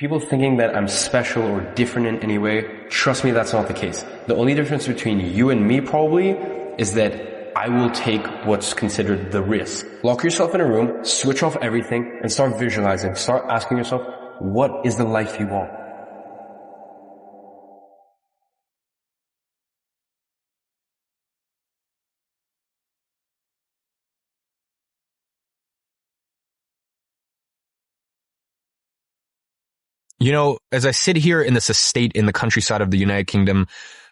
People thinking that I'm special or different in any way, trust me, that's not the case. The only difference between you and me probably is that I will take what's considered the risk. Lock yourself in a room, switch off everything, and start visualizing. Start asking yourself, what is the life you want? You know, as I sit here in this estate in the countryside of the United Kingdom,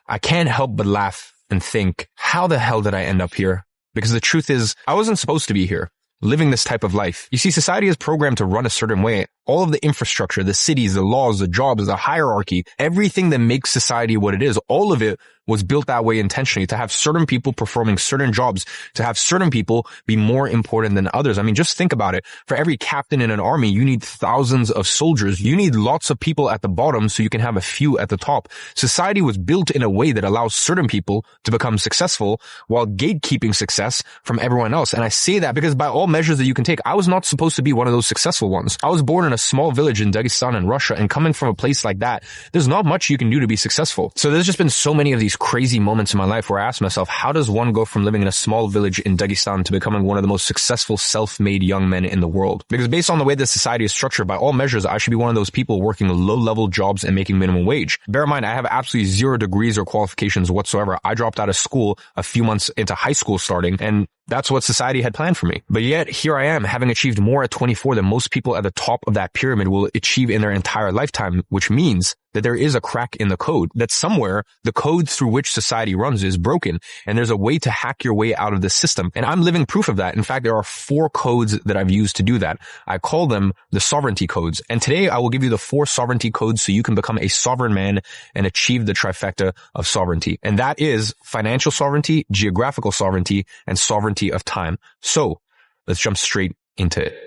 I can't help but laugh and think, how the hell did I end up here? Because the truth is, I wasn't supposed to be here, living this type of life. You see, society is programmed to run a certain way. All of the infrastructure, the cities, the laws, the jobs, the hierarchy, everything that makes society what it is, all of it was built that way intentionally, to have certain people performing certain jobs, to have certain people be more important than others. I mean, just think about it. For every captain in an army, you need thousands of soldiers. You need lots of people at the bottom so you can have a few at the top. Society was built in a way that allows certain people to become successful while gatekeeping success from everyone else. And I say that because by all measures that you can take, I was not supposed to be one of those successful ones. I was born in a small village in Dagestan in Russia, and coming from a place like that, there's not much you can do to be successful. So there's just been so many of these crazy moments in my life where I ask myself, how does one go from living in a small village in Dagestan to becoming one of the most successful self-made young men in the world? Because based on the way that society is structured, by all measures, I should be one of those people working low-level jobs and making minimum wage. Bear in mind, I have absolutely zero degrees or qualifications whatsoever. I dropped out of school a few months into high school starting, and that's what society had planned for me. But yet, here I am, having achieved more at 24 than most people at the top of that pyramid will achieve in their entire lifetime, which means that there is a crack in the code, that somewhere the code through which society runs is broken, and there's a way to hack your way out of the system. And I'm living proof of that. In fact, there are 4 codes that I've used to do that. I call them the sovereignty codes. And today I will give you the 4 sovereignty codes so you can become a sovereign man and achieve the trifecta of sovereignty. And that is financial sovereignty, geographical sovereignty, and sovereignty of time. So let's jump straight into it.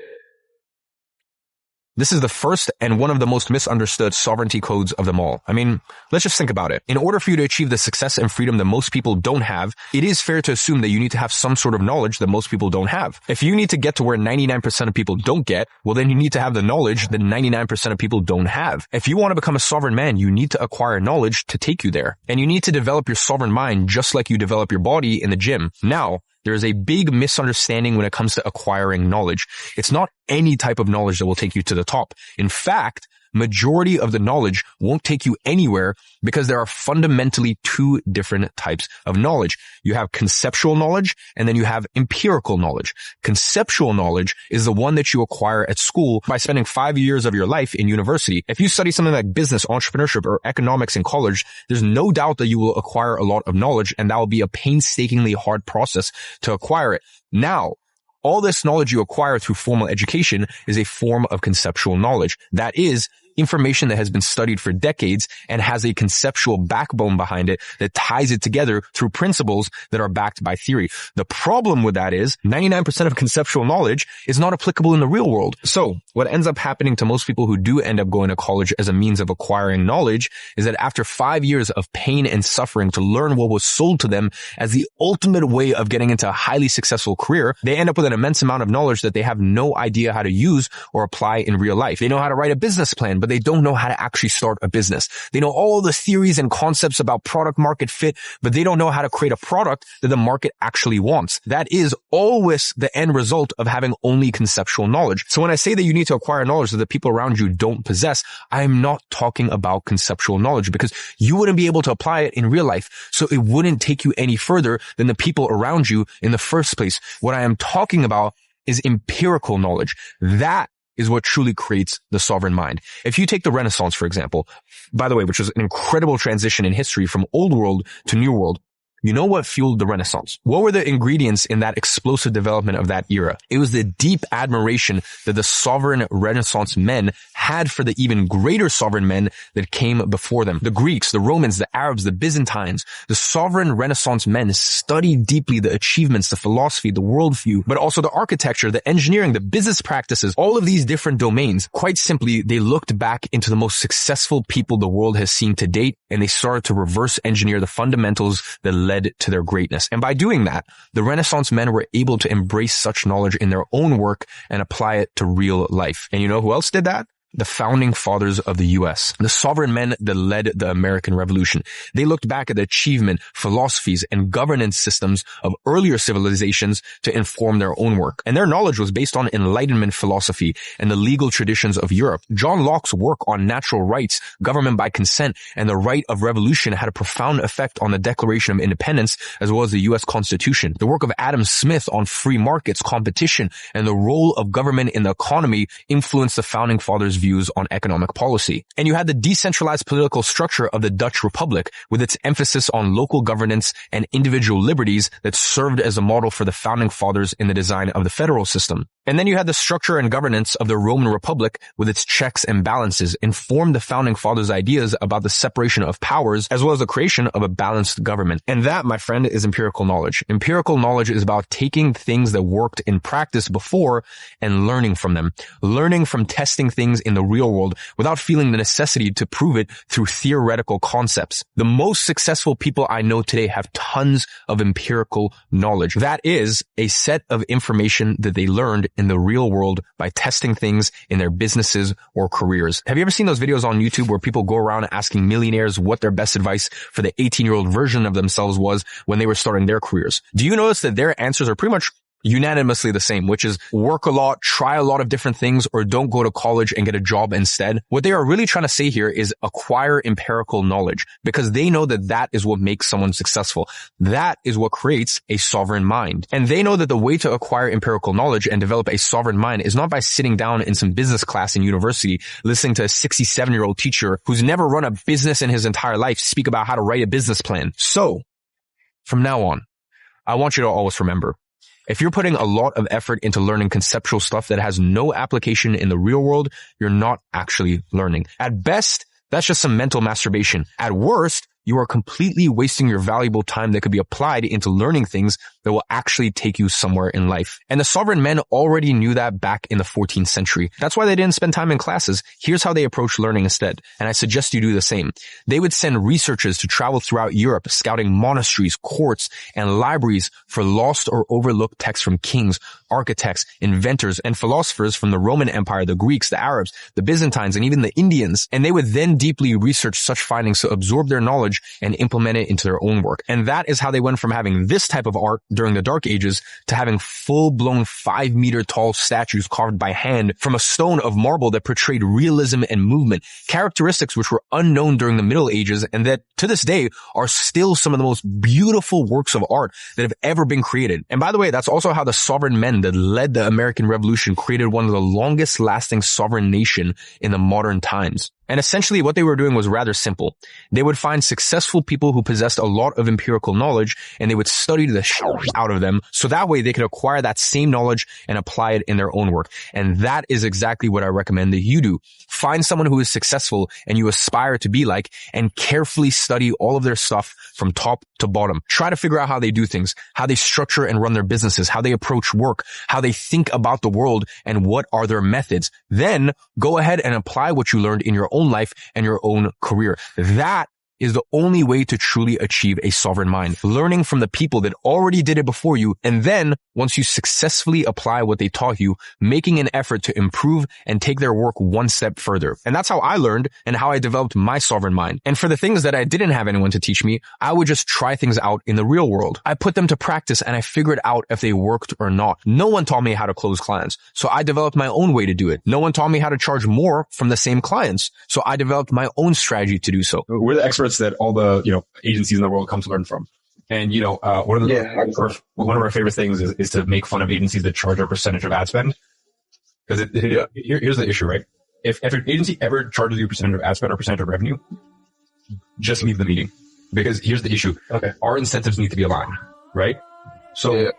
This is the first and one of the most misunderstood sovereignty codes of them all. I mean, let's just think about it. In order for you to achieve the success and freedom that most people don't have, it is fair to assume that you need to have some sort of knowledge that most people don't have. If you need to get to where 99% of people don't get, well, then you need to have the knowledge that 99% of people don't have. If you want to become a sovereign man, you need to acquire knowledge to take you there. And you need to develop your sovereign mind just like you develop your body in the gym. Now, there is a big misunderstanding when it comes to acquiring knowledge. It's not any type of knowledge that will take you to the top. In fact, majority of the knowledge won't take you anywhere because there are fundamentally 2 different types of knowledge. You have conceptual knowledge and then you have empirical knowledge. Conceptual knowledge is the one that you acquire at school by spending 5 years of your life in university. If you study something like business, entrepreneurship, or economics in college, there's no doubt that you will acquire a lot of knowledge, and that will be a painstakingly hard process to acquire it. Now, all this knowledge you acquire through formal education is a form of conceptual knowledge. That is information that has been studied for decades and has a conceptual backbone behind it that ties it together through principles that are backed by theory. The problem with that is 99% of conceptual knowledge is not applicable in the real world. So what ends up happening to most people who do end up going to college as a means of acquiring knowledge is that after 5 years of pain and suffering to learn what was sold to them as the ultimate way of getting into a highly successful career, they end up with an immense amount of knowledge that they have no idea how to use or apply in real life. They know how to write a business plan, but they don't know how to actually start a business. They know all the theories and concepts about product market fit, but they don't know how to create a product that the market actually wants. That is always the end result of having only conceptual knowledge. So when I say that you need to acquire knowledge that the people around you don't possess, I'm not talking about conceptual knowledge because you wouldn't be able to apply it in real life. So it wouldn't take you any further than the people around you in the first place. What I am talking about is empirical knowledge. That is what truly creates the sovereign mind. If you take the Renaissance, for example, by the way, which was an incredible transition in history from old world to new world, you know what fueled the Renaissance? What were the ingredients in that explosive development of that era? It was the deep admiration that the sovereign Renaissance men had for the even greater sovereign men that came before them. The Greeks, the Romans, the Arabs, the Byzantines, the sovereign Renaissance men studied deeply the achievements, the philosophy, the worldview, but also the architecture, the engineering, the business practices, all of these different domains. Quite simply, they looked back into the most successful people the world has seen to date, and they started to reverse engineer the fundamentals that led to their greatness. And by doing that, the Renaissance men were able to embrace such knowledge in their own work and apply it to real life. And you know who else did that? The founding fathers of the U.S., the sovereign men that led the American Revolution. They looked back at the achievement, philosophies, and governance systems of earlier civilizations to inform their own work. And their knowledge was based on Enlightenment philosophy and the legal traditions of Europe. John Locke's work on natural rights, government by consent, and the right of revolution had a profound effect on the Declaration of Independence as well as the U.S. Constitution. The work of Adam Smith on free markets, competition, and the role of government in the economy influenced the founding fathers' views on economic policy. And you had the decentralized political structure of the Dutch Republic with its emphasis on local governance and individual liberties that served as a model for the founding fathers in the design of the federal system. And then you had the structure and governance of the Roman Republic with its checks and balances informed the founding fathers' ideas about the separation of powers as well as the creation of a balanced government. And that, my friend, is empirical knowledge. Empirical knowledge is about taking things that worked in practice before and learning from them. Learning from testing things in the real world without feeling the necessity to prove it through theoretical concepts. The most successful people I know today have tons of empirical knowledge. That is a set of information that they learned in the real world by testing things in their businesses or careers. Have you ever seen those videos on YouTube where people go around asking millionaires what their best advice for the 18-year-old version of themselves was when they were starting their careers? Do you notice that their answers are pretty much unanimously the same, which is work a lot, try a lot of different things, or don't go to college and get a job instead? What they are really trying to say here is acquire empirical knowledge, because they know that that is what makes someone successful. That is what creates a sovereign mind. And they know that the way to acquire empirical knowledge and develop a sovereign mind is not by sitting down in some business class in university, listening to a 67-year-old teacher who's never run a business in his entire life speak about how to write a business plan. So, from now on, I want you to always remember, if you're putting a lot of effort into learning conceptual stuff that has no application in the real world, you're not actually learning. At best, that's just some mental masturbation. At worst, you are completely wasting your valuable time that could be applied into learning things that will actually take you somewhere in life. And the sovereign men already knew that back in the 14th century. That's why they didn't spend time in classes. Here's how they approached learning instead. And I suggest you do the same. They would send researchers to travel throughout Europe, scouting monasteries, courts, and libraries for lost or overlooked texts from kings, architects, inventors, and philosophers from the Roman Empire, the Greeks, the Arabs, the Byzantines, and even the Indians. And they would then deeply research such findings to absorb their knowledge and implement it into their own work. And that is how they went from having this type of art during the Dark Ages to having full-blown 5-meter tall statues carved by hand from a stone of marble that portrayed realism and movement, characteristics which were unknown during the Middle Ages and that to this day are still some of the most beautiful works of art that have ever been created. And by the way, that's also how the sovereign men that led the American Revolution created one of the longest lasting sovereign nation in the modern times. And essentially what they were doing was rather simple. They would find successful people who possessed a lot of empirical knowledge and they would study the shit out of them so that way they could acquire that same knowledge and apply it in their own work. And that is exactly what I recommend that you do. Find someone who is successful and you aspire to be like and carefully study all of their stuff from top to bottom. Try to figure out how they do things, how they structure and run their businesses, how they approach work, how they think about the world, and what are their methods. Then go ahead and apply what you learned in your own life and your own career. That is the only way to truly achieve a sovereign mind. Learning from the people that already did it before you, and then once you successfully apply what they taught you, making an effort to improve and take their work one step further. And that's how I learned and how I developed my sovereign mind. And for the things that I didn't have anyone to teach me, I would just try things out in the real world. I put them to practice and I figured out if they worked or not. No one taught me how to close clients, so I developed my own way to do it. No one taught me how to charge more from the same clients, so I developed my own strategy to do so. We're the experts that all the, agencies in the world come to learn from. And, one of our favorite things is to make fun of agencies that charge a percentage of ad spend. Because here's the issue, right? If an agency ever charges you a percentage of ad spend or percentage of revenue, just leave the meeting. Because here's the issue. Okay. Our incentives need to be aligned, right? So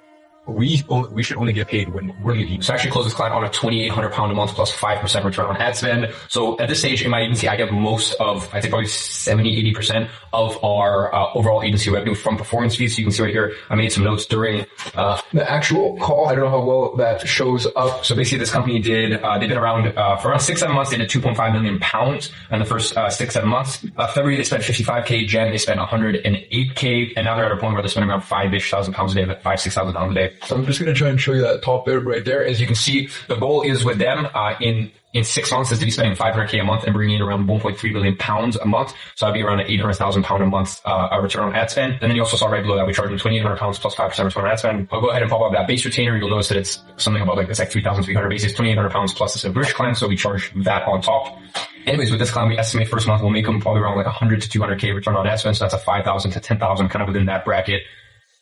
we should only get paid when we're getting paid. So I actually close this client on a £2,800 a month plus 5% return on ad spend. So at this stage in my agency, I get most of, I think probably 70-80% of our overall agency revenue from performance fees. So you can see right here, I made some notes during the actual call. I don't know how well that shows up. So basically this company they've been around for around 6-7 months. They did 2.5 million pounds in the first 6-7 months. February, they spent 55K. Jan, they spent 108K. And now they're at a point where they're spending around 5,000 pounds a day, 5,000-6,000 pounds a day. So I'm just going to try and show you that top bit right there. As you can see, the goal is with them in 6 months is to be spending 500K a month and bringing in around 1.3 billion pounds a month. So that'd be around an 800,000 pound a month return on ad spend. And then you also saw right below that we charge them 2,800 pounds plus 5% return on ad spend. I'll go ahead and pop up that base retainer. You'll notice that it's something about like, it's like 3,300 basis, 2,800 pounds plus this British client. So we charge that on top. Anyways, with this client, we estimate first month we'll make them probably around like 100 to 200K return on ad spend. So that's a 5,000 to 10,000 kind of within that bracket.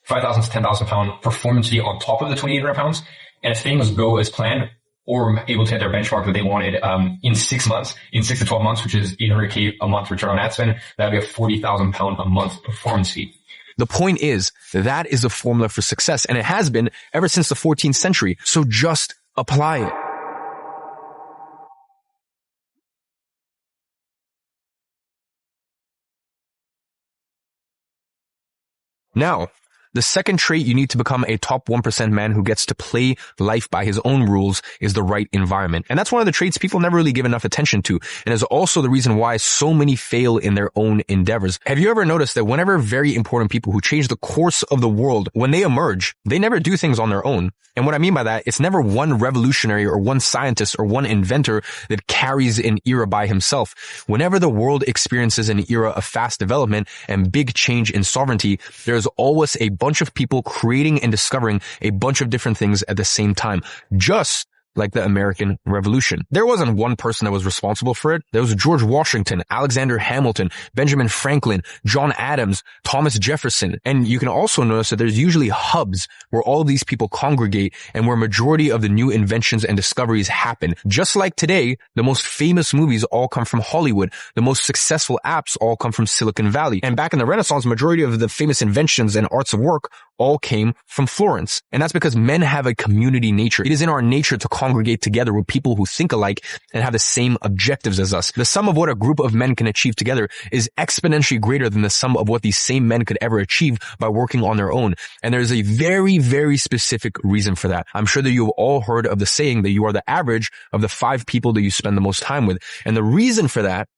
5,000 to 10,000 pound performance fee on top of the 2,800 pounds. And if things go as planned, or able to hit their benchmark that they wanted in 6 months, in 6 to 12 months, which is 800K a month return on ad spend, that'd be a 40,000 pound a month performance fee. The point is, that is a formula for success, and it has been ever since the 14th century. So just apply it. Now, the second trait you need to become a top 1% man who gets to play life by his own rules is the right environment. And that's one of the traits people never really give enough attention to, and is also the reason why so many fail in their own endeavors. Have you ever noticed that whenever very important people who change the course of the world, when they emerge, they never do things on their own? And what I mean by that, it's never one revolutionary or one scientist or one inventor that carries an era by himself. Whenever the world experiences an era of fast development and big change in sovereignty, there's always a bunch of people creating and discovering a bunch of different things at the same time, just like the American Revolution. There wasn't one person that was responsible for it. There was George Washington, Alexander Hamilton, Benjamin Franklin, John Adams, Thomas Jefferson. And you can also notice that there's usually hubs where all of these people congregate and where majority of the new inventions and discoveries happen. Just like today, the most famous movies all come from Hollywood. The most successful apps all come from Silicon Valley. And back in the Renaissance, majority of the famous inventions and arts of work all came from Florence. And that's because men have a community nature. It is in our nature to congregate together with people who think alike and have the same objectives as us. The sum of what a group of men can achieve together is exponentially greater than the sum of what these same men could ever achieve by working on their own. And there's a very, very specific reason for that. I'm sure that you've all heard of the saying that you are the average of the 5 people that you spend the most time with. And the reason for that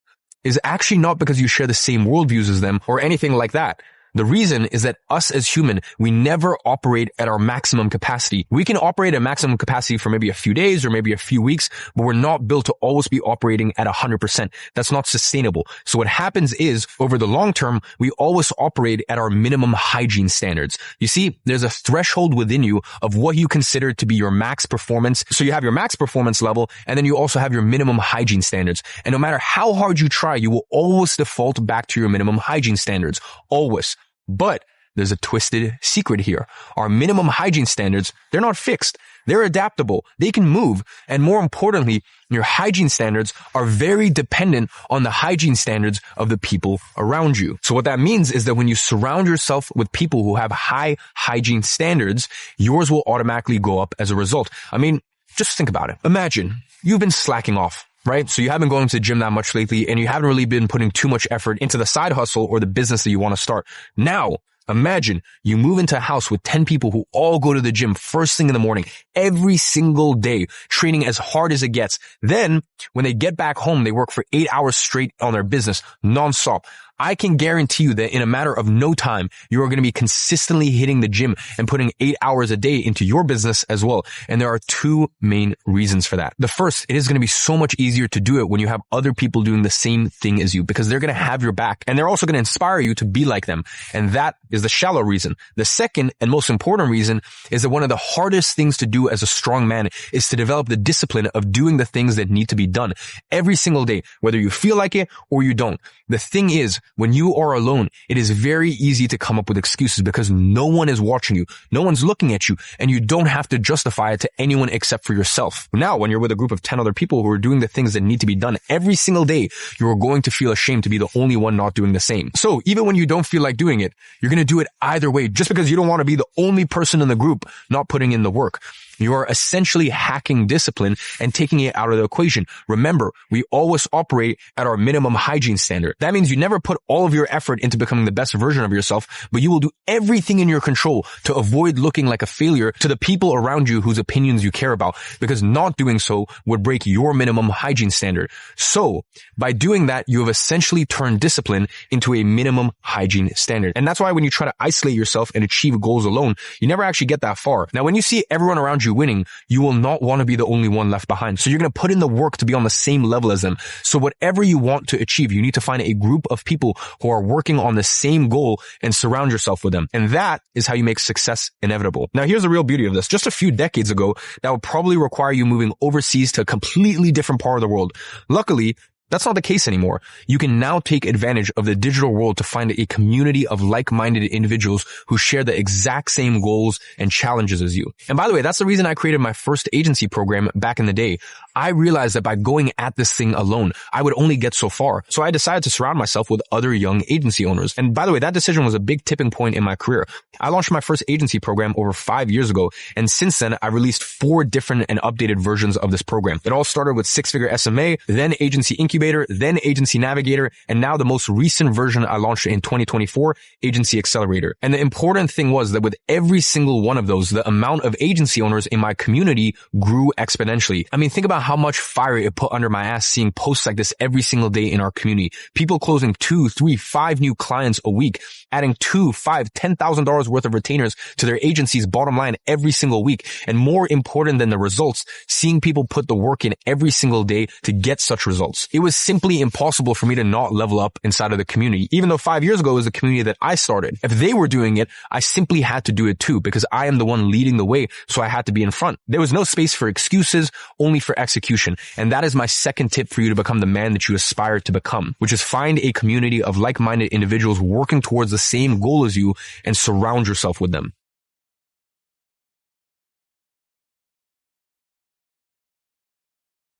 is actually not because you share the same worldviews as them or anything like that. The reason is that us as human, we never operate at our maximum capacity. We can operate at maximum capacity for maybe a few days or maybe a few weeks, but we're not built to always be operating at 100%. That's not sustainable. So what happens is, over the long term, we always operate at our minimum hygiene standards. You see, there's a threshold within you of what you consider to be your max performance. So you have your max performance level, and then you also have your minimum hygiene standards. And no matter how hard you try, you will always default back to your minimum hygiene standards. Always. But there's a twisted secret here. Our minimum hygiene standards, they're not fixed. They're adaptable. They can move. And more importantly, your hygiene standards are very dependent on the hygiene standards of the people around you. So what that means is that when you surround yourself with people who have high hygiene standards, yours will automatically go up as a result. I mean, just think about it. Imagine you've been slacking off. Right? So you haven't gone to the gym that much lately, and you haven't really been putting too much effort into the side hustle or the business that you want to start. Now, imagine you move into a house with 10 people who all go to the gym first thing in the morning, every single day, training as hard as it gets. Then, when they get back home, they work for 8 hours straight on their business, nonstop. I can guarantee you that in a matter of no time, you are going to be consistently hitting the gym and putting 8 hours a day into your business as well. And there are 2 main reasons for that. The first, it is going to be so much easier to do it when you have other people doing the same thing as you, because they're going to have your back and they're also going to inspire you to be like them. And that is the shallow reason. The second and most important reason is that one of the hardest things to do as a strong man is to develop the discipline of doing the things that need to be done every single day, whether you feel like it or you don't. The thing is, when you are alone, it is very easy to come up with excuses because no one is watching you. No one's looking at you, and you don't have to justify it to anyone except for yourself. Now, when you're with a group of 10 other people who are doing the things that need to be done every single day, you're going to feel ashamed to be the only one not doing the same. So even when you don't feel like doing it, you're going to do it either way, just because you don't want to be the only person in the group not putting in the work. You are essentially hacking discipline and taking it out of the equation. Remember, we always operate at our minimum hygiene standard. That means you never put all of your effort into becoming the best version of yourself, but you will do everything in your control to avoid looking like a failure to the people around you whose opinions you care about, because not doing so would break your minimum hygiene standard. So, by doing that, you have essentially turned discipline into a minimum hygiene standard. And that's why when you try to isolate yourself and achieve goals alone, you never actually get that far. Now, when you see everyone around you winning, you will not want to be the only one left behind. So you're going to put in the work to be on the same level as them. So whatever you want to achieve, you need to find a group of people who are working on the same goal and surround yourself with them. And that is how you make success inevitable. Now, here's the real beauty of this. Just a few decades ago, that would probably require you moving overseas to a completely different part of the world. Luckily, that's not the case anymore. You can now take advantage of the digital world to find a community of like-minded individuals who share the exact same goals and challenges as you. And by the way, that's the reason I created my first agency program back in the day. I realized that by going at this thing alone, I would only get so far. So I decided to surround myself with other young agency owners. And by the way, that decision was a big tipping point in my career. I launched my first agency program over 5 years ago. And since then, I released 4 different and updated versions of this program. It all started with 6-figure SMA, then agency incubator, then agency navigator, and now the most recent version I launched in 2024, agency accelerator. And the important thing was that with every single one of those, the amount of agency owners in my community grew exponentially. I mean, think about how much fire it put under my ass seeing posts like this every single day in our community. People closing 2, 3, 5 new clients a week, adding $2, $5, $10,000 worth of retainers to their agency's bottom line every single week. And more important than the results, seeing people put the work in every single day to get such results. It was simply impossible for me to not level up inside of the community, even though 5 years ago it was the community that I started. If they were doing it, I simply had to do it too, because I am the one leading the way, so I had to be in front. There was no space for excuses, only for execution. And that is my second tip for you to become the man that you aspire to become, which is find a community of like-minded individuals working towards the same goal as you and surround yourself with them.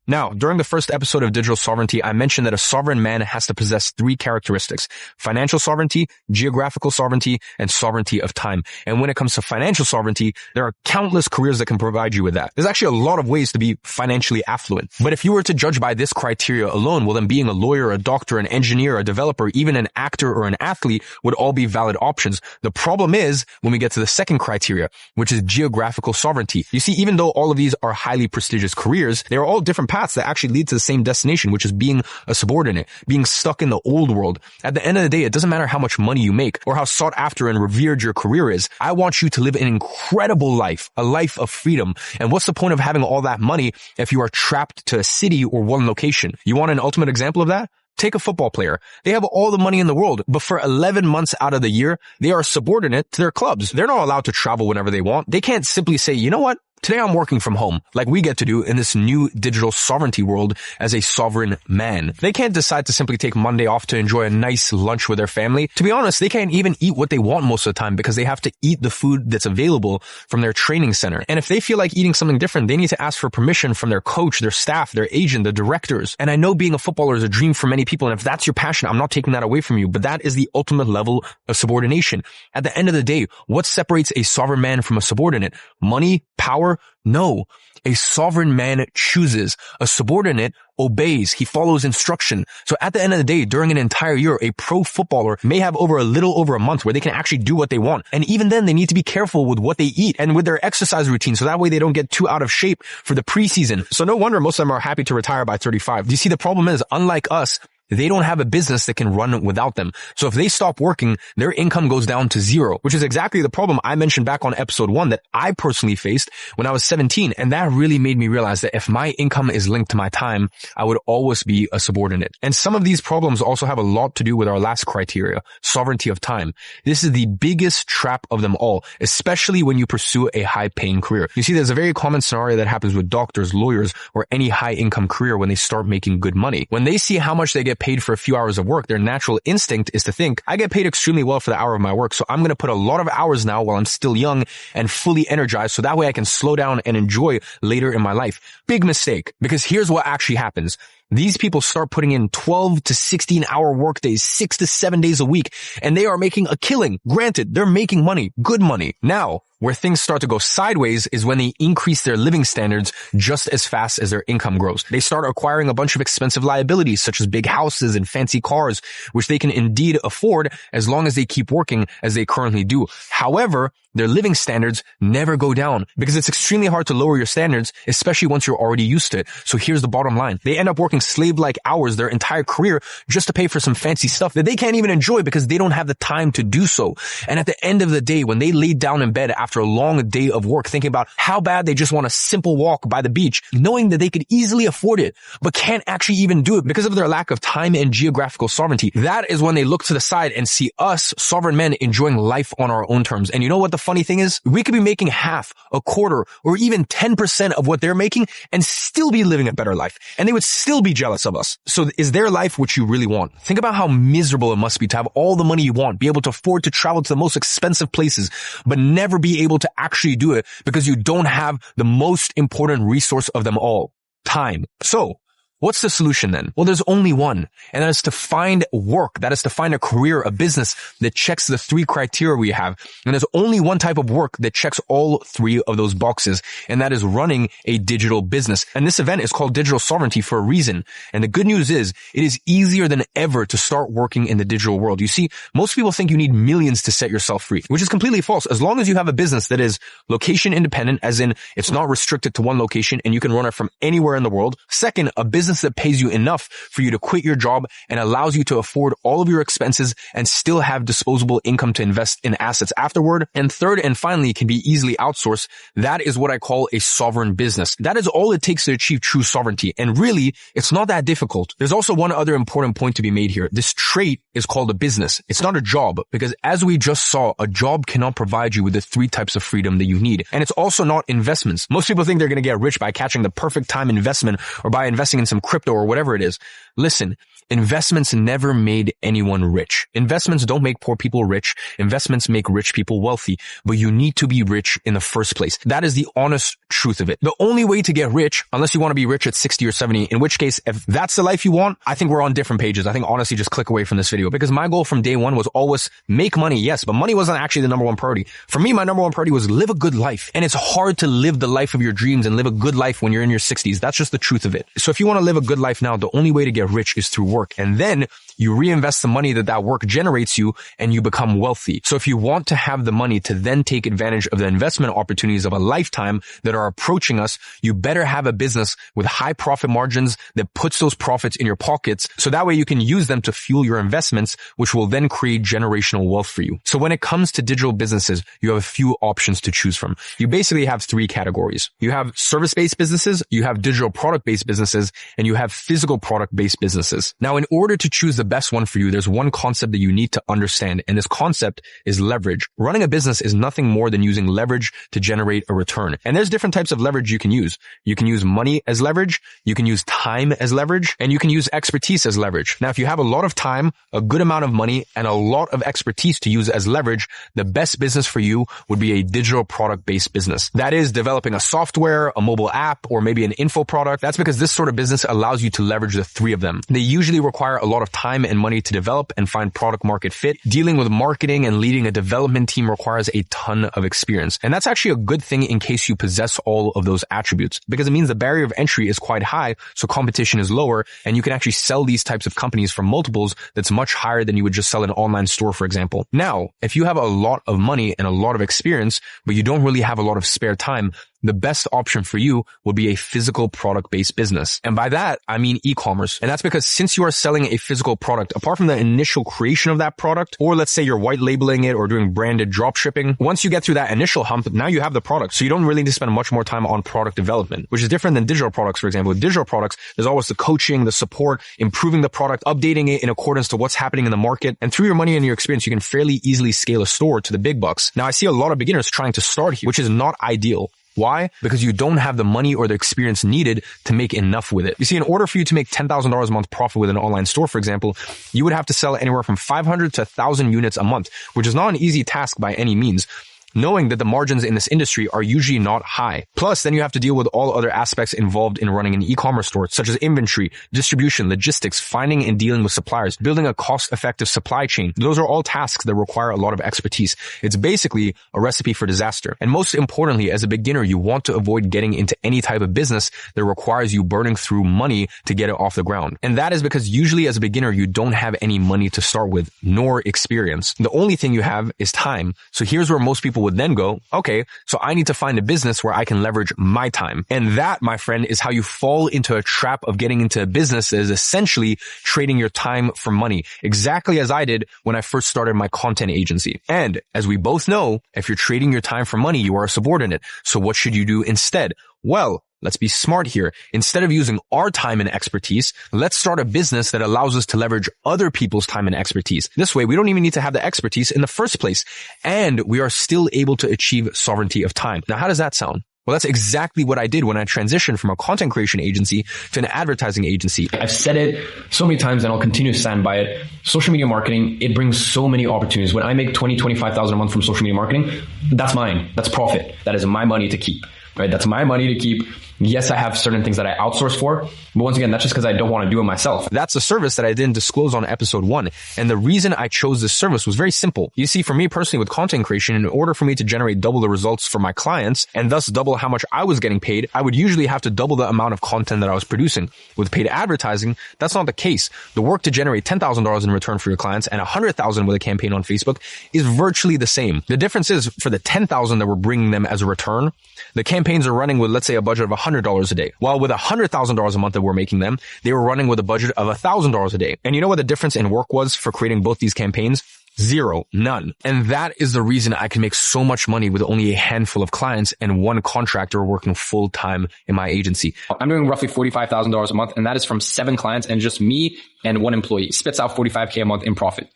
Now, during the first episode of Digital Sovereignty, I mentioned that a sovereign man has to possess 3 characteristics: financial sovereignty, geographical sovereignty, and sovereignty of time. And when it comes to financial sovereignty, there are countless careers that can provide you with that. There's actually a lot of ways to be financially affluent. But if you were to judge by this criteria alone, well then being a lawyer, a doctor, an engineer, a developer, even an actor or an athlete would all be valid options. The problem is when we get to the second criteria, which is geographical sovereignty. You see, even though all of these are highly prestigious careers, they are all different paths that actually lead to the same destination, which is being a subordinate, being stuck in the old world. At the end of the day, it doesn't matter how much money you make or how sought after and revered your career is. I want you to live an incredible life, a life of freedom. And what's the point of having all that money if you are trapped to a city or one location? You want an ultimate example of that? Take a football player. They have all the money in the world, but for 11 months out of the year, they are subordinate to their clubs. They're not allowed to travel whenever they want. They can't simply say, you know what? Today I'm working from home, like we get to do in this new digital sovereignty world as a sovereign man. They can't decide to simply take Monday off to enjoy a nice lunch with their family. To be honest, they can't even eat what they want most of the time because they have to eat the food that's available from their training center. And if they feel like eating something different, they need to ask for permission from their coach, their staff, their agent, the directors. And I know being a footballer is a dream for many people, and if that's your passion, I'm not taking that away from you, but that is the ultimate level of subordination. At the end of the day, what separates a sovereign man from a subordinate? Money? Power? No. A sovereign man chooses. A subordinate obeys. He follows instruction. So at the end of the day, during an entire year, a pro footballer may have a little over a month where they can actually do what they want. And even then, they need to be careful with what they eat and with their exercise routine, so that way they don't get too out of shape for the preseason. So no wonder most of them are happy to retire by 35. Do you see, the problem is, unlike us, they don't have a business that can run without them. So if they stop working, their income goes down to 0, which is exactly the problem I mentioned back on episode 1 that I personally faced when I was 17. And that really made me realize that if my income is linked to my time, I would always be a subordinate. And some of these problems also have a lot to do with our last criteria, sovereignty of time. This is the biggest trap of them all, especially when you pursue a high-paying career. You see, there's a very common scenario that happens with doctors, lawyers, or any high-income career when they start making good money. When they see how much they get paid for a few hours of work, their natural instinct is to think, I get paid extremely well for the hour of my work, so I'm going to put a lot of hours now while I'm still young and fully energized, so that way I can slow down and enjoy later in my life. Big mistake, because here's what actually happens. These people start putting in 12 to 16 hour work days, 6 to 7 days a week, and they are making a killing. Granted, they're making money, good money. Now, Where things start to go sideways is when they increase their living standards just as fast as their income grows. They start acquiring a bunch of expensive liabilities such as big houses and fancy cars, which they can indeed afford as long as they keep working as they currently do. However, their living standards never go down because it's extremely hard to lower your standards, especially once you're already used to it. So here's the bottom line. They end up working slave-like hours their entire career just to pay for some fancy stuff that they can't even enjoy because they don't have the time to do so. And at the end of the day, when they lay down in bed after a long day of work, thinking about how bad they just want a simple walk by the beach, knowing that they could easily afford it, but can't actually even do it because of their lack of time and geographical sovereignty, that is when they look to the side and see us, sovereign men, enjoying life on our own terms. And you know what the funny thing is? We could be making half, a quarter, or even 10% of what they're making and still be living a better life. And they would still be jealous of us. So is their life what you really want? Think about how miserable it must be to have all the money you want, be able to afford to travel to the most expensive places, but never be able to actually do it because you don't have the most important resource of them all, time. So, what's the solution then? Well, there's only one, and that is to find work. That is to find a career, a business that checks the 3 criteria we have. And there's only one type of work that checks all 3 of those boxes, and that is running a digital business. And this event is called Digital Sovereignty for a reason. And the good news is, it is easier than ever to start working in the digital world. You see, most people think you need millions to set yourself free, which is completely false. As long as you have a business that is location independent, as in it's not restricted to one location and you can run it from anywhere in the world. Second, a business that pays you enough for you to quit your job and allows you to afford all of your expenses and still have disposable income to invest in assets afterward. And third and finally, can be easily outsourced. That is what I call a sovereign business. That is all it takes to achieve true sovereignty. And really, it's not that difficult. There's also one other important point to be made here. This trait is called a business. It's not a job, because as we just saw, a job cannot provide you with the 3 types of freedom that you need. And it's also not investments. Most people think they're going to get rich by catching the perfect time investment or by investing in some crypto or whatever it is. Listen, investments never made anyone rich. Investments don't make poor people rich. Investments make rich people wealthy, but you need to be rich in the first place. That is the honest truth of it. The only way to get rich, unless you want to be rich at 60 or 70, in which case, if that's the life you want, I think we're on different pages. I think honestly, just click away from this video, because my goal from day one was always make money. Yes, but money wasn't actually the number one priority. For me, my number one priority was live a good life. And it's hard to live the life of your dreams and live a good life when you're in your 60s. That's just the truth of it. So if you want to live a good life now, the only way to get rich is through work. And then you reinvest the money that work generates you and you become wealthy. So if you want to have the money to then take advantage of the investment opportunities of a lifetime that are approaching us, you better have a business with high profit margins that puts those profits in your pockets. So that way you can use them to fuel your investments, which will then create generational wealth for you. So when it comes to digital businesses, you have a few options to choose from. You basically have 3 categories. You have service-based businesses, you have digital product-based businesses, and you have physical product-based businesses. Now, in order to choose the best one for you, there's one concept that you need to understand, and this concept is leverage. Running a business is nothing more than using leverage to generate a return. And there's different types of leverage you can use. You can use money as leverage, you can use time as leverage, and you can use expertise as leverage. Now, if you have a lot of time, a good amount of money, and a lot of expertise to use as leverage, the best business for you would be a digital product-based business. That is developing a software, a mobile app, or maybe an info product. That's because this sort of business allows you to leverage the 3 of them. They usually require a lot of time and money to develop and find product market fit. Dealing with marketing and leading a development team requires a ton of experience. And that's actually a good thing in case you possess all of those attributes, because it means the barrier of entry is quite high, so competition is lower, and you can actually sell these types of companies for multiples that's much higher than you would just sell an online store, for example. Now, if you have a lot of money and a lot of experience, but you don't really have a lot of spare time, the best option for you would be a physical product-based business. And by that, I mean e-commerce. And that's because since you are selling a physical product, apart from the initial creation of that product, or let's say you're white labeling it or doing branded drop shipping, once you get through that initial hump, now you have the product. So you don't really need to spend much more time on product development, which is different than digital products, for example. With digital products, there's always the coaching, the support, improving the product, updating it in accordance to what's happening in the market. And through your money and your experience, you can fairly easily scale a store to the big bucks. Now, I see a lot of beginners trying to start here, which is not ideal. Why? Because you don't have the money or the experience needed to make enough with it. You see, in order for you to make $10,000 a month profit with an online store, for example, you would have to sell anywhere from 500 to 1,000 units a month, which is not an easy task by any means. knowing that the margins in this industry are usually not high. Plus, then you have to deal with all other aspects involved in running an e-commerce store, such as inventory, distribution, logistics, finding and dealing with suppliers, building a cost-effective supply chain. Those are all tasks that require a lot of expertise. It's basically a recipe for disaster. And most importantly, as a beginner, you want to avoid getting into any type of business that requires you burning through money to get it off the ground. And that is because usually as a beginner, you don't have any money to start with, nor experience. The only thing you have is time. So here's where most people would then go, okay, so I need to find a business where I can leverage my time. And that, my friend, is how you fall into a trap of getting into a business that is essentially trading your time for money, exactly as I did when I first started my content agency. And as we both know, if you're trading your time for money, you are a subordinate. So what should you do instead? Well, let's be smart here. Instead of using our time and expertise, let's start a business that allows us to leverage other people's time and expertise. This way, we don't even need to have the expertise in the first place, and we are still able to achieve sovereignty of time. Now, how does that sound? Well, that's exactly what I did when I transitioned from a content creation agency to an advertising agency. I've said it so many times and I'll continue to stand by it. Social media marketing, it brings so many opportunities. When I make $25,000 a month from social media marketing, that's mine. That's profit. That is my money to keep. Right? That's my money to keep. Yes, I have certain things that I outsource for, but once again, that's just because I don't want to do it myself. That's a service that I didn't disclose on episode 1. And the reason I chose this service was very simple. You see, for me personally with content creation, in order for me to generate double the results for my clients and thus double how much I was getting paid, I would usually have to double the amount of content that I was producing. With paid advertising, that's not the case. The work to generate $10,000 in return for your clients and $100,000 with a campaign on Facebook is virtually the same. The difference is for the $10,000 that we're bringing them as a return, the campaigns are running with, let's say, a budget of $100 a day. While with $100,000 a month that we're making them, they were running with a budget of $1,000 a day. And you know what the difference in work was for creating both these campaigns? Zero. None. And that is the reason I can make so much money with only a handful of clients and one contractor working full time in my agency. I'm doing roughly $45,000 a month, and that is from 7 clients and just me and 1 employee. Spits out $45K a month in profit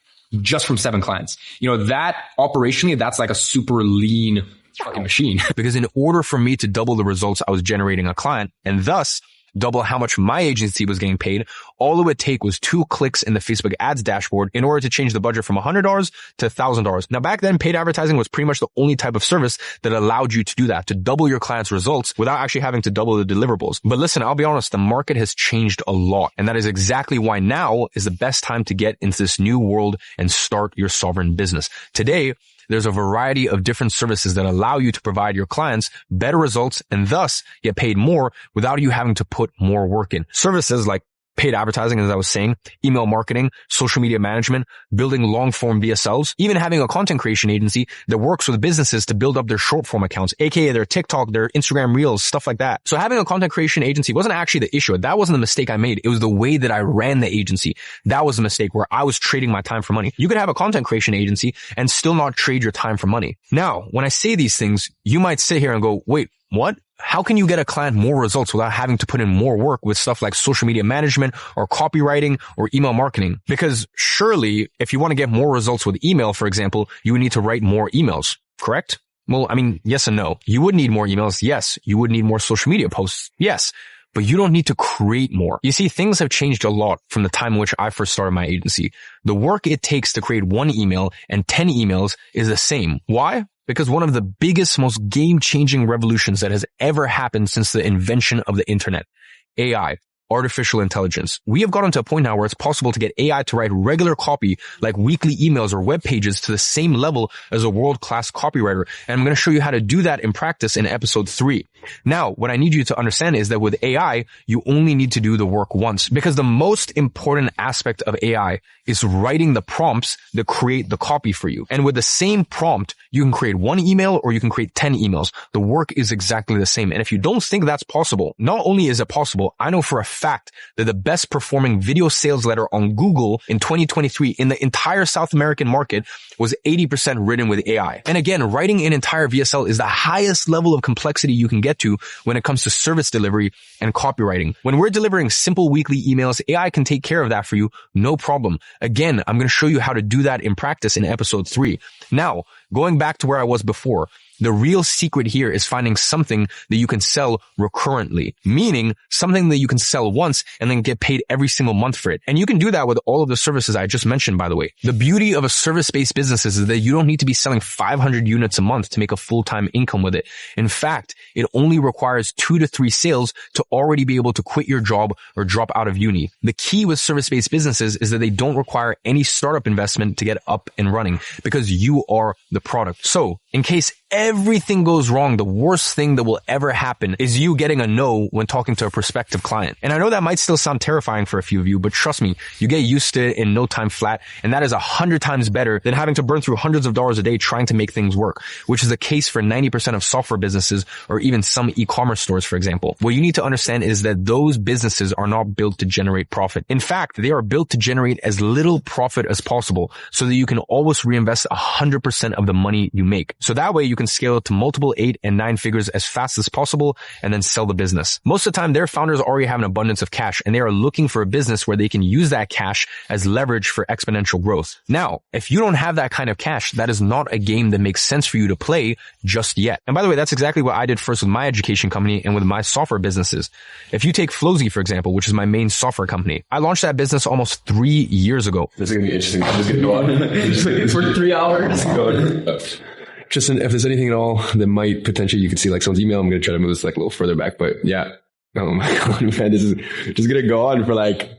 just from 7 clients. You know, that operationally, that's like a super lean fucking machine. Because in order for me to double the results I was generating a client and thus double how much my agency was getting paid, all it would take was 2 clicks in the Facebook ads dashboard in order to change the budget from $100 to $1,000. Now back then, paid advertising was pretty much the only type of service that allowed you to do that, to double your clients' results without actually having to double the deliverables. But listen, I'll be honest, the market has changed a lot. And that is exactly why now is the best time to get into this new world and start your sovereign business. Today, there's a variety of different services that allow you to provide your clients better results and thus get paid more without you having to put more work in. Services like paid advertising, as I was saying, email marketing, social media management, building long-form VSLs, even having a content creation agency that works with businesses to build up their short-form accounts, aka their TikTok, their Instagram Reels, stuff like that. So having a content creation agency wasn't actually the issue. That wasn't the mistake I made. It was the way that I ran the agency. That was the mistake where I was trading my time for money. You could have a content creation agency and still not trade your time for money. Now, when I say these things, you might sit here and go, wait, what? How can you get a client more results without having to put in more work with stuff like social media management or copywriting or email marketing? Because surely if you want to get more results with email, for example, you would need to write more emails, correct? Well, I mean, yes and no. You would need more emails. Yes. You would need more social media posts. Yes. But you don't need to create more. You see, things have changed a lot from the time in which I first started my agency. The work it takes to create 1 email and 10 emails is the same. Why? Because one of the biggest, most game-changing revolutions that has ever happened since the invention of the internet, AI, artificial intelligence. We have gotten to a point now where it's possible to get AI to write regular copy like weekly emails or web pages to the same level as a world-class copywriter. And I'm going to show you how to do that in practice in episode 3. Now, what I need you to understand is that with AI, you only need to do the work once because the most important aspect of AI is writing the prompts that create the copy for you. And with the same prompt, you can create 1 email or you can create 10 emails. The work is exactly the same. And if you don't think that's possible, not only is it possible, I know for a fact that the best performing video sales letter on Google in 2023 in the entire South American market was 80% written with AI. And again, writing an entire VSL is the highest level of complexity you can get to when it comes to service delivery and copywriting. When we're delivering simple weekly emails, AI can take care of that for you, no problem. Again, I'm going to show you how to do that in practice in episode 3. Now, going back to where I was before, The real secret here is finding something that you can sell recurrently, meaning something that you can sell once and then get paid every single month for it. And you can do that with all of the services I just mentioned, by the way. The beauty of a service-based business is that you don't need to be selling 500 units a month to make a full-time income with it. In fact, it only requires 2 to 3 sales to already be able to quit your job or drop out of uni. The key with service-based businesses is that they don't require any startup investment to get up and running because you are the product. So, in case everything goes wrong, the worst thing that will ever happen is you getting a no when talking to a prospective client. And I know that might still sound terrifying for a few of you, but trust me, you get used to it in no time flat. And that is 100 times better than having to burn through hundreds of dollars a day trying to make things work, which is the case for 90% of software businesses or even some e-commerce stores, for example. What you need to understand is that those businesses are not built to generate profit. In fact, they are built to generate as little profit as possible so that you can always reinvest 100% of the money you make. So that way you can scale to multiple 8 and 9 figures as fast as possible and then sell the business. Most of the time, their founders already have an abundance of cash and they are looking for a business where they can use that cash as leverage for exponential growth. Now, if you don't have that kind of cash, that is not a game that makes sense for you to play just yet. And by the way, that's exactly what I did first with my education company and with my software businesses. If you take Flowzy, for example, which is my main software company, I launched that business almost 3 years ago. This is going to be interesting. I'm just going to go on. For 3 hours. Go on. Tristan, if there's anything at all that might potentially, you could see like someone's email, I'm going to try to move this like a little further back, but yeah. Oh my God, man, this is just going to go on for like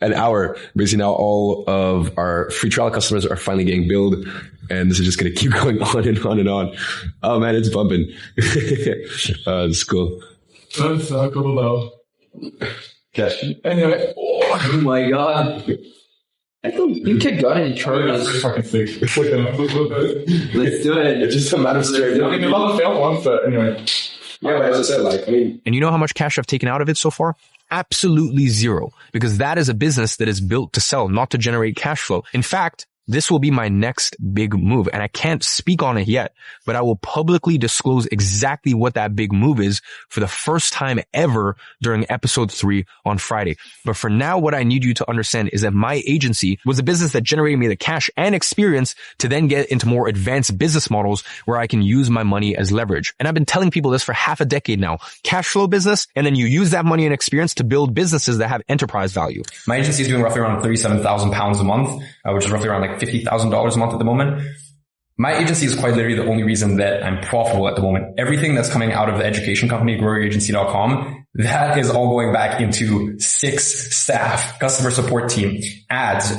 an hour. Basically now all of our free trial customers are finally getting billed and this is just going to keep going on and on and on. Oh man, it's bumping. It's cool. That's so cool though. Okay. Anyway. Oh my God. I think you can go ahead and charge us. Fucking sick. Let's do it. It's just a matter of straight. I mean, a lot of failed ones, but anyway. Yeah, but as I said, like, I mean. And you know how much cash I've taken out of it so far? Absolutely zero. Because that is a business that is built to sell, not to generate cash flow. In fact, this will be my next big move. And I can't speak on it yet, but I will publicly disclose exactly what that big move is for the first time ever during episode 3 on Friday. But for now, what I need you to understand is that my agency was a business that generated me the cash and experience to then get into more advanced business models where I can use my money as leverage. And I've been telling people this for half a decade now. Cash flow business, and then you use that money and experience to build businesses that have enterprise value. My agency is doing roughly around 37,000 pounds a month, which is roughly around like $50,000 a month at the moment. My agency is quite literally the only reason that I'm profitable at the moment. Everything that's coming out of the education company, growyouragency.com, that is all going back into 6 staff, customer support team, ads,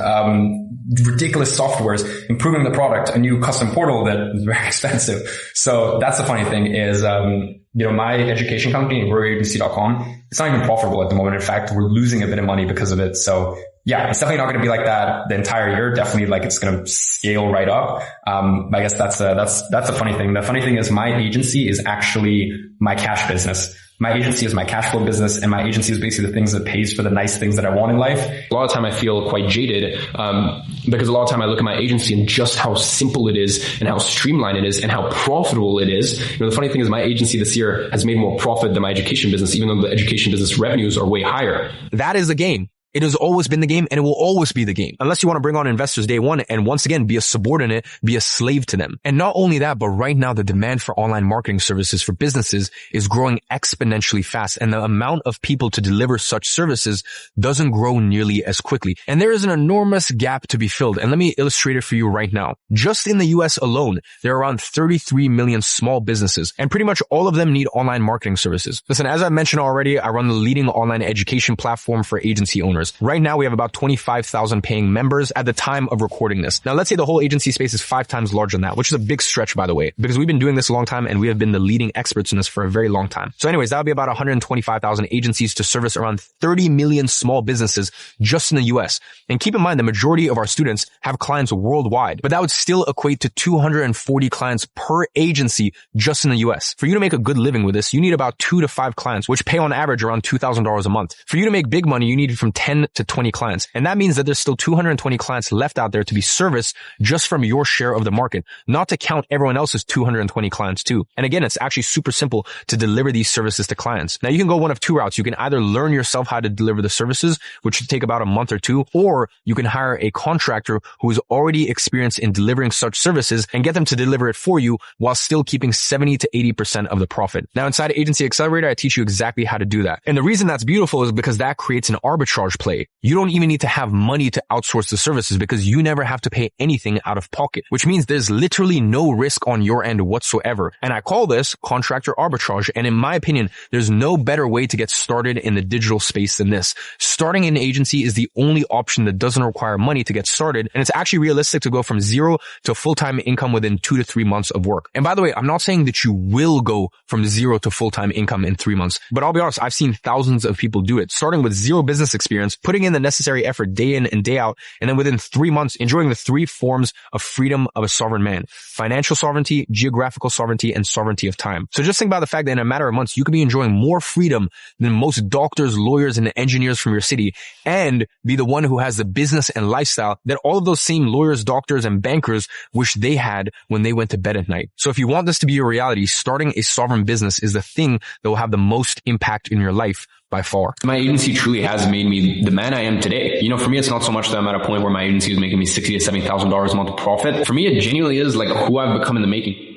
ridiculous softwares, improving the product, a new custom portal that is very expensive. So that's the funny thing is, my education company, growyouragency.com, it's not even profitable at the moment. In fact, we're losing a bit of money because of it. So yeah, it's definitely not going to be like that the entire year. Definitely like it's going to scale right up. I guess that's a funny thing. The funny thing is my agency is actually my cash business. My agency is my cash flow business, and my agency is basically the things that pays for the nice things that I want in life. A lot of time I feel quite jaded, because a lot of time I look at my agency and just how simple it is and how streamlined it is and how profitable it is. The funny thing is my agency this year has made more profit than my education business, even though the education business revenues are way higher. That is the game. It has always been the game and it will always be the game. Unless you want to bring on investors day one and once again be a subordinate, be a slave to them. And not only that, but right now the demand for online marketing services for businesses is growing exponentially fast, and the amount of people to deliver such services doesn't grow nearly as quickly. And there is an enormous gap to be filled. And let me illustrate it for you right now. Just in the US alone, there are around 33 million small businesses, and pretty much all of them need online marketing services. Listen, as I mentioned already, I run the leading online education platform for agency owners. Right now, we have about 25,000 paying members at the time of recording this. Now, let's say the whole agency space is 5 times larger than that, which is a big stretch, by the way, because we've been doing this a long time and we have been the leading experts in this for a very long time. So anyways, that would be about 125,000 agencies to service around 30 million small businesses just in the US. And keep in mind, the majority of our students have clients worldwide, but that would still equate to 240 clients per agency just in the US. For you to make a good living with this, you need about 2 to 5 clients, which pay on average around $2,000 a month. For you to make big money, you need from 10 10 to 20 clients. And that means that there's still 220 clients left out there to be serviced just from your share of the market, not to count everyone else's 220 clients too. And again, it's actually super simple to deliver these services to clients. Now you can go one of two routes. You can either learn yourself how to deliver the services, which should take about a month or two, or you can hire a contractor who is already experienced in delivering such services and get them to deliver it for you while still keeping 70 to 80% of the profit. Now inside Agency Accelerator, I teach you exactly how to do that. And the reason that's beautiful is because that creates an arbitrage play. You don't even need to have money to outsource the services because you never have to pay anything out of pocket, which means there's literally no risk on your end whatsoever. And I call this contractor arbitrage. And in my opinion, there's no better way to get started in the digital space than this. Starting an agency is the only option that doesn't require money to get started. And it's actually realistic to go from zero to full-time income within 2 to 3 months of work. And by the way, I'm not saying that you will go from zero to full-time income in 3 months, but I'll be honest, I've seen thousands of people do it, starting with zero business experience, putting in the necessary effort day in and day out, and then within 3 months, enjoying the 3 forms of freedom of a sovereign man: financial sovereignty, geographical sovereignty, and sovereignty of time. So just think about the fact that in a matter of months, you could be enjoying more freedom than most doctors, lawyers, and engineers from your city, and be the one who has the business and lifestyle that all of those same lawyers, doctors, and bankers wish they had when they went to bed at night. So if you want this to be a reality, starting a sovereign business is the thing that will have the most impact in your life by far. My agency truly has made me the man I am today. You know, for me, it's not so much that I'm at a point where my agency is making me $60,000 to $70,000 a month of profit. For me, it genuinely is like who I've become in the making.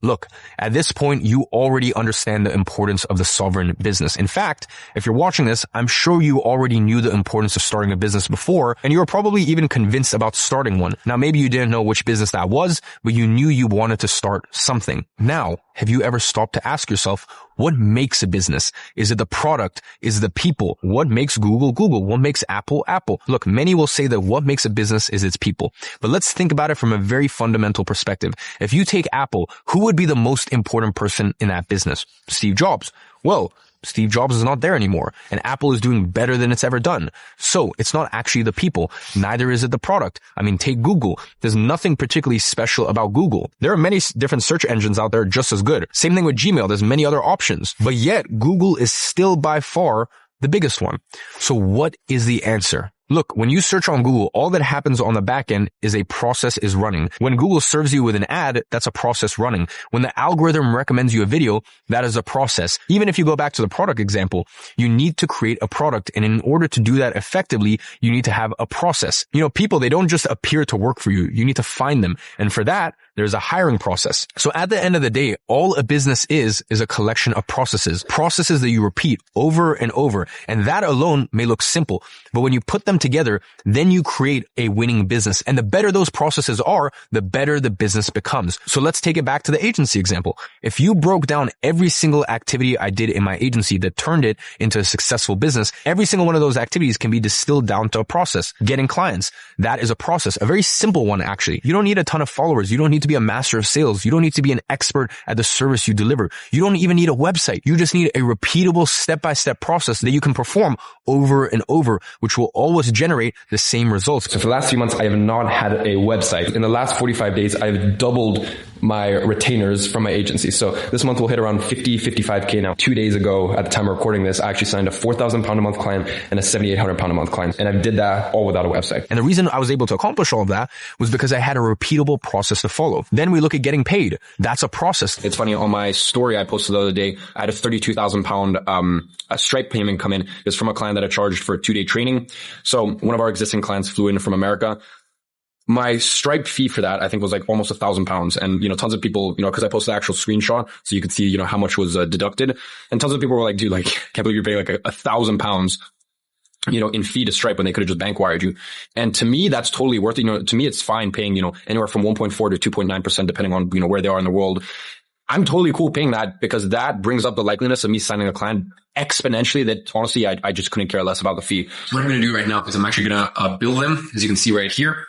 Look, at this point, you already understand the importance of the sovereign business. In fact, if you're watching this, I'm sure you already knew the importance of starting a business before, and you were probably even convinced about starting one. Now, maybe you didn't know which business that was, but you knew you wanted to start something. Now, have you ever stopped to ask yourself, what makes a business? Is it the product? Is it the people? What makes Google Google? What makes Apple Apple? Look, many will say that what makes a business is its people. But let's think about it from a very fundamental perspective. If you take Apple, who would be the most important person in that business? Steve Jobs. Well, Steve Jobs is not there anymore, and Apple is doing better than it's ever done. So it's not actually the people. Neither is it the product. I mean, take Google. There's nothing particularly special about Google. There are many different search engines out there just as good. Same thing with Gmail. There's many other options, but yet Google is still by far the biggest one. So what is the answer? Look, when you search on Google, all that happens on the back end is a process is running. When Google serves you with an ad, that's a process running. When the algorithm recommends you a video, that is a process. Even if you go back to the product example, you need to create a product. And in order to do that effectively, you need to have a process. You know, people, they don't just appear to work for you. You need to find them. And for that, there's a hiring process. So at the end of the day, all a business is a collection of processes that you repeat over and over. And that alone may look simple, but when you put them together, then you create a winning business. And the better those processes are, the better the business becomes. So let's take it back to the agency example. If you broke down every single activity I did in my agency that turned it into a successful business, every single one of those activities can be distilled down to a process. Getting clients, that is a process, a very simple one actually. You don't need a ton of followers. You don't need to be a master of sales. You don't need to be an expert at the service you deliver. You don't even need a website. You just need a repeatable step-by-step process that you can perform over and over, which will always generate the same results. So for the last 3 months, I have not had a website. In the last 45 days, I've doubled my retainers from my agency. So this month we'll hit around 55K now. 2 days ago, at the time of recording this, I actually signed a £4,000 a month client and a £7,800 a month client. And I did that all without a website. And the reason I was able to accomplish all of that was because I had a repeatable process to follow. Then we look at getting paid. That's a process. It's funny, on my story I posted the other day, I had a £32,000 a Stripe payment come in. It's from a client that I charged for a 2-day training. So one of our existing clients flew in from America. My Stripe fee for that, I think, was like almost £1,000. And, you know, tons of people, you know, cause I posted the actual screenshot so you could see, you know, how much was deducted. And tons of people were like, dude, like, can't believe you're paying like £1,000, you know, in fee to Stripe when they could have just bank wired you. And to me, that's totally worth it. You know, to me, it's fine paying, you know, anywhere from 1.4 to 2.9%, depending on, you know, where they are in the world. I'm totally cool paying that because that brings up the likeliness of me signing a client exponentially that honestly, I just couldn't care less about the fee. So what I'm going to do right now is I'm actually going to bill them, as you can see right here.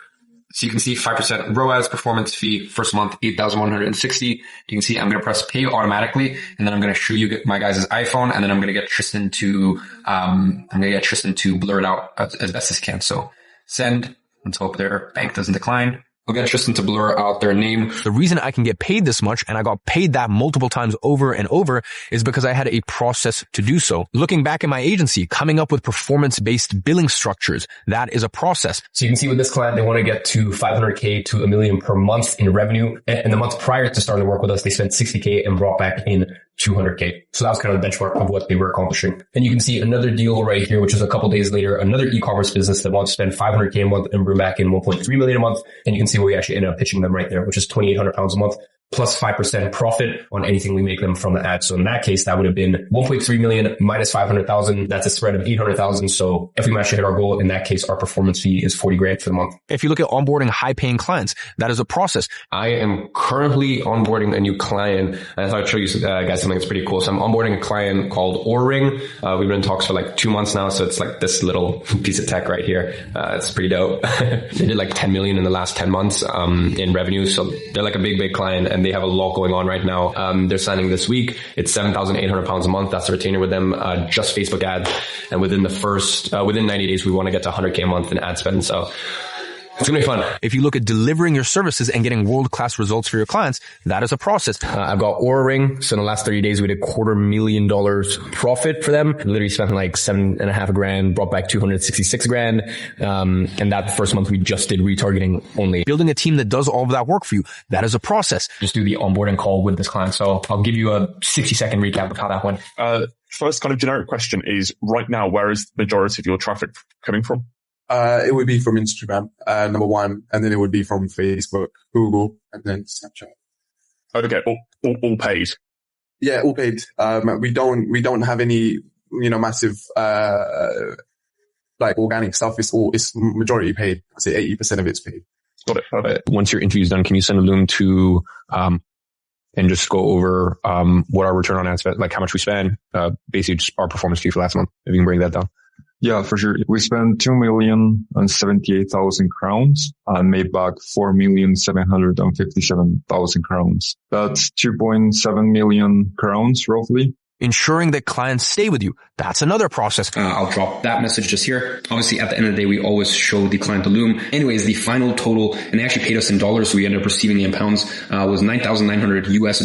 So you can see 5% ROAS performance fee, first month, 8,160. You can see I'm going to press pay automatically. And then I'm going to show you my guys' iPhone. And then I'm going to get Tristan to, blur it out as best as he can. So send. Let's hope their bank doesn't decline. I'll get Tristan to blur out their name. The reason I can get paid this much, and I got paid that multiple times over and over, is because I had a process to do so. Looking back at my agency, coming up with performance-based billing structures, that is a process. So you can see with this client, they want to get to 500K to $1 million per month in revenue. And the month prior to starting to work with us, they spent 60K and brought back in 200K. So that was kind of the benchmark of what they were accomplishing. And you can see another deal right here, which is a couple days later, another e-commerce business that wants to spend 500K a month and bring back in 1.3 million a month. And you can see where we actually ended up pitching them right there, which is 2,800 pounds a month plus 5% profit on anything we make them from the ad. So in that case, that would have been 1.3 million minus 500,000. That's a spread of 800,000. So if we manage to hit our goal, in that case, our performance fee is 40 grand for the month. If you look at onboarding high paying clients, that is a process. I am currently onboarding a new client. And I thought I'd show you guys something that's pretty cool. So I'm onboarding a client called Ohrring. We've been in talks for like 2 months now. So it's like this little piece of tech right here. It's pretty dope. They did like 10 million in the last 10 months, in revenue. So they're like a big client and they have a lot going on right now. They're signing this week. It's 7,800 pounds a month. That's a retainer with them, just Facebook ads. And within within 90 days, we want to get to 100K a month in ad spend. So it's going to be fun. If you look at delivering your services and getting world-class results for your clients, that is a process. I've got Ohrring. So in the last 30 days, we did $250,000 profit for them. Literally spent like 7.5 grand, brought back 266 grand. And that first month we just did retargeting only. Building a team that does all of that work for you, that is a process. Just do the onboarding call with this client. So I'll give you a 60-second recap of how that went. First kind of generic question is, right now, where is the majority of your traffic coming from? It would be from Instagram, number one, and then it would be from Facebook, Google, and then Snapchat. Okay, all paid. Yeah, all paid. We don't have any, massive, like organic stuff. It's majority paid. I'd say 80% of it's paid. Got it. Perfect. Once your interview's done, can you send a Loom to, and just go over, what our return on ad spend, like how much we spend, basically just our performance fee for last month, if you can bring that down. Yeah, for sure. We spent 2,078,000 crowns and made back 4,757,000 crowns. That's 2.7 million crowns roughly. Ensuring that clients stay with you. That's another process. I'll drop that message just here. Obviously, at the end of the day, we always show the client the Loom. Anyways, the final total, and they actually paid us in dollars, so we ended up receiving it in pounds, was $9,900 US.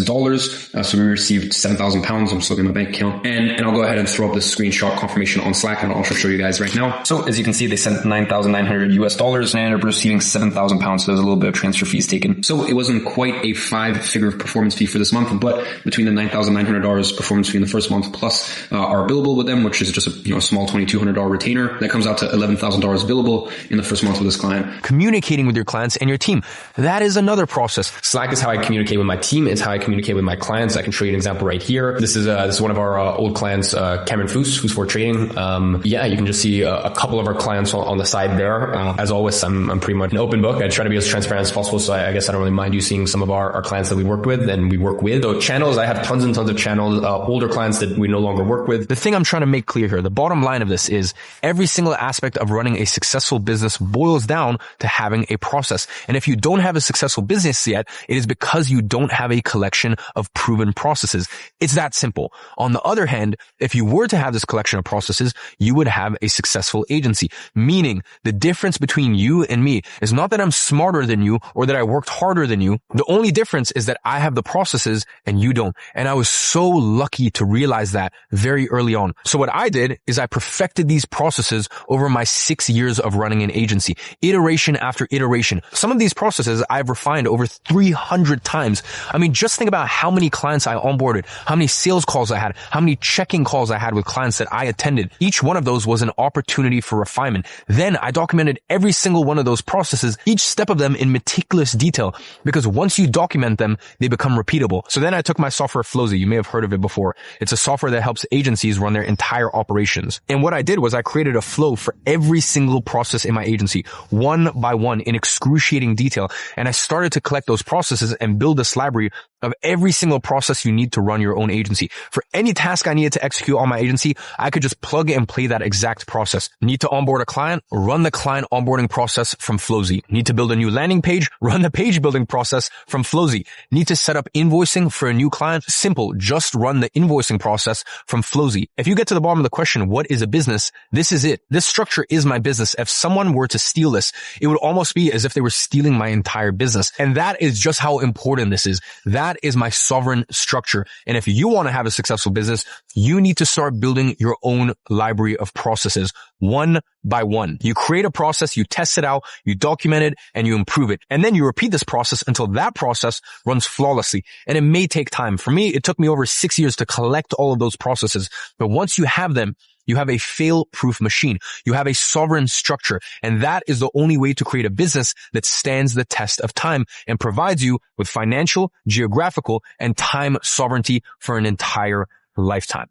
So we received 7,000 pounds. I'm just looking at my bank account. And I'll go ahead and throw up the screenshot confirmation on Slack, and I'll also show you guys right now. So as you can see, they sent $9,900 US, and I ended up receiving 7,000 pounds. So there's a little bit of transfer fees taken. So it wasn't quite a 5-figure performance fee for this month, but between the $9,900 performance fee in the first month plus our billable with them, which is just a small $2,200 retainer, that comes out to $11,000 billable in the first month with this client. Communicating with your clients and your team, that is another process. Slack is how I communicate with my team. It's how I communicate with my clients. I can show you an example right here. This is one of our old clients, Cameron Foos, who's for trading. You can just see a couple of our clients on the side there. As always, I'm pretty much an open book. I try to be as transparent as possible. So I guess I don't really mind you seeing some of our clients that we worked with and we work with. So channels, I have tons and tons of channels, older clients that we no longer work with. The thing I'm trying to make clear here, the bottom line of this is every single aspect of running a successful business boils down to having a process. And if you don't have a successful business yet, it is because you don't have a collection of proven processes. It's that simple. On the other hand, if you were to have this collection of processes, you would have a successful agency. Meaning the difference between you and me is not that I'm smarter than you or that I worked harder than you. The only difference is that I have the processes and you don't. And I was so lucky to realize that very early on. So what I did is I perfected these processes over my 6 years of running an agency, iteration after iteration. Some of these processes I've refined over 300 times. I mean, just think about how many clients I onboarded, how many sales calls I had, how many checking calls I had with clients that I attended. Each one of those was an opportunity for refinement. Then I documented every single one of those processes, each step of them in meticulous detail, because once you document them, they become repeatable. So then I took my software Flowzy. You may have heard of it before. It's a software that helps agencies run their entire operations. And what I did was I created a flow for every single process in my agency, one by one in excruciating detail. And I started to collect those processes and build this library of every single process you need to run your own agency. For any task I needed to execute on my agency, I could just plug and play that exact process. Need to onboard a client? Run the client onboarding process from Flowzy. Need to build a new landing page? Run the page building process from Flowzy. Need to set up invoicing for a new client? Simple. Just run the invoicing process from Flowzy. If you get to the bottom of the question, what is a business? This is it. This structure is my business. If someone were to steal this, it would almost be as if they were stealing my entire business. And that is just how important this is. That is my sovereign structure. And if you want to have a successful business, you need to start building your own library of processes one by one. You create a process, you test it out, you document it, and you improve it. And then you repeat this process until that process runs flawlessly. And it may take time. For me, it took me over 6 years to collect all of those processes. But once you have them, you have a fail-proof machine. You have a sovereign structure. And that is the only way to create a business that stands the test of time and provides you with financial, geographical, and time sovereignty for an entire lifetime.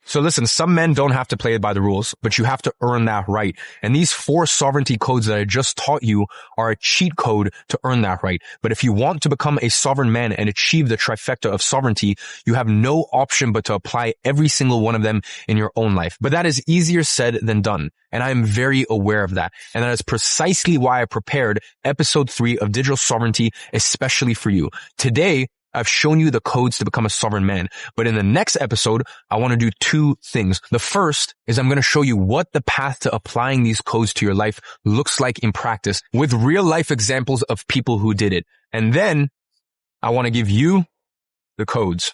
So listen, some men don't have to play by the rules, but you have to earn that right. And these 4 sovereignty codes that I just taught you are a cheat code to earn that right. But if you want to become a sovereign man and achieve the trifecta of sovereignty, you have no option but to apply every single one of them in your own life. But that is easier said than done. And I am very aware of that. And that is precisely why I prepared episode 3 of Digital Sovereignty, especially for you. Today, I've shown you the codes to become a sovereign man. But in the next episode, I want to do 2 things. The first is I'm going to show you what the path to applying these codes to your life looks like in practice with real life examples of people who did it. And then I want to give you the codes.